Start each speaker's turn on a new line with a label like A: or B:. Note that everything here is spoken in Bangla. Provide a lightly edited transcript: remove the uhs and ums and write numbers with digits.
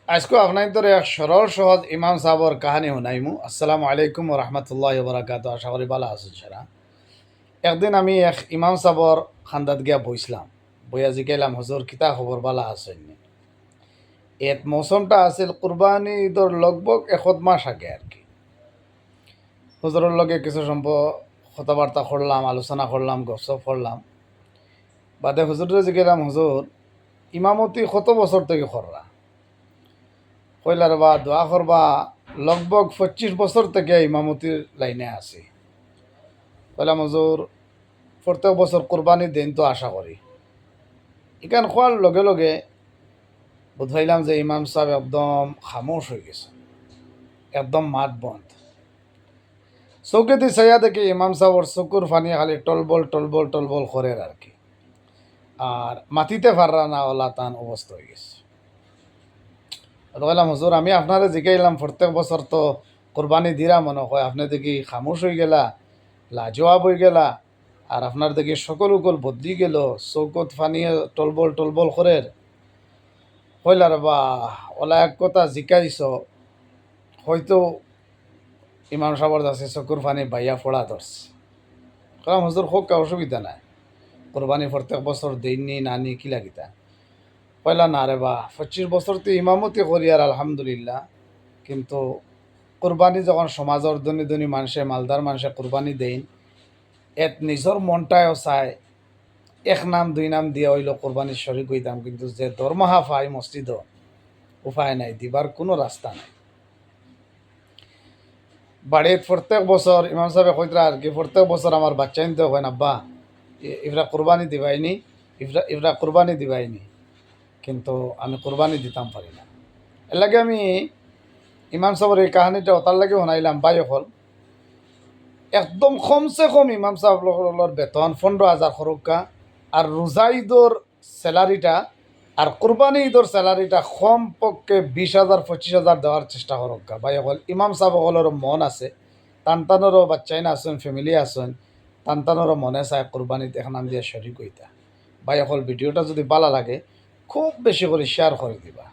A: আজকে আপনাদের এক সরল সহজ ইমাম সাহর কাহানি শুনাইমু। আসসালামু আলাইকুম ও রহমতুল্লাহ বরাকাত। আশা করি ভালো আছো সারা। একদিন আমি এক ইমাম সাহর খান্দাত গিয়া বইছিলাম, বইয়া জিকাইলাম, হুজুর কিতা খবর ভালো আছেন? এত মৌসুমটা আছিল কুরবানি ঈদর লগভগ 1 মাস আগে আর কি। হুজুরের লগে কিছু কথাবার্তা করলাম, আলোচনা করলাম, গপসপ করলাম। বাদে হুজুরে জিকাইলাম, হুজুর ইমামতি কত বছর থেকে কররা? কইলার বা দোয়া করবা, লগভগ 25 বছর থেকে ইমামতির লাইনে আছি। কইলাম, হুজুর প্রত্যেক বছর কোরবানি দিন তো আশা করি। এখান খোয়ার লগে লগে বুঝাইলাম যে ইমাম সাহেব একদম খামোশ হয়ে গেছে, একদম মাত বন্ধ। চৌকেতে চাইয়া দেখি ইমাম সাহেবর চকুর ফানি খালি টলবল টলবল টলবল করে আর কি। আর মাটিতে ফাররা না ওলা তান অবস্থা হয়ে গেছে। কইলাম, হুজুর আমি আপনারে জিগাইলাম, প্রত্যেক বছর তো কোরবানি দিরা মনে হয়, আপনি দেখি খামোশ হয়ে গেলা, লাজবাব হয়ে গেলা, আর আপনার দেখি সকল উকল বদলি গেল, চৌকত ফানিয়ে টলবল টলবল করে। কইলার বা ওলা এক কথা জিকাইছ, হয়তো ইমাম সাহর আছে চকুর ফানি বাইয়া ফোড়া ধরছে। কলাম, হুজুর হোক, অসুবিধা নাই, কোরবানি প্রত্যেক বছর দেননি নানি কি লাগিতা। কইলা, না রে বা, 25 বছর তো ইমামতি করি আর আলহামদুলিল্লাহ, কিন্তু কোরবানি যখন সমাজের ধনী ধনী মানুষে, মালদার মানুষে কোরবানি দেন, এত নিজের মনটাও চায় এক নাম দুই নাম দিয়া হইল কোরবানির শরিক হইতাম, কিন্তু যে দরমাহা পাই মসজিদ, উপায় নাই, দিবার কোনো রাস্তা নাই। বাড়ির প্রত্যেক বছর ইমাম সাহেব কইতরা আর কি, প্রত্যেক বছর আমার বাচ্চা নিতে হয়, আব্বা ইফরা কোরবানি দিবাইনি, ইফরা কোরবানি দিবাইনি, কিন্তু আমি কোরবানি দিতাম পারি না। এর লাগে আমি ইমাম সাহেবের এই কাহানিটা ওতার লাগে শোনাইলাম। বাই হল একদম কমসে কম ইমাম সাহেবর বেতন 15,000 খরক্কা, আর রোজা ঈদর স্যালারিটা আর কোরবানি ঈদর স্যালারিটা কম পক্ষে 20,000 25,000 দেওয়ার চেষ্টা খরক্কা। বাই হল ইমাম সাহেবর মন আছে, তানতানোরও বাচ্চাইন আসেন, ফ্যামিলি আসেন, তানতানোরও মনে চায় কোরবানিতে এখন নাম দিয়ে শরিক হইতা। বাই হল ভিডিওটা যদি ভালো লাগে খুব বেশি করে শেয়ার করে দিবা।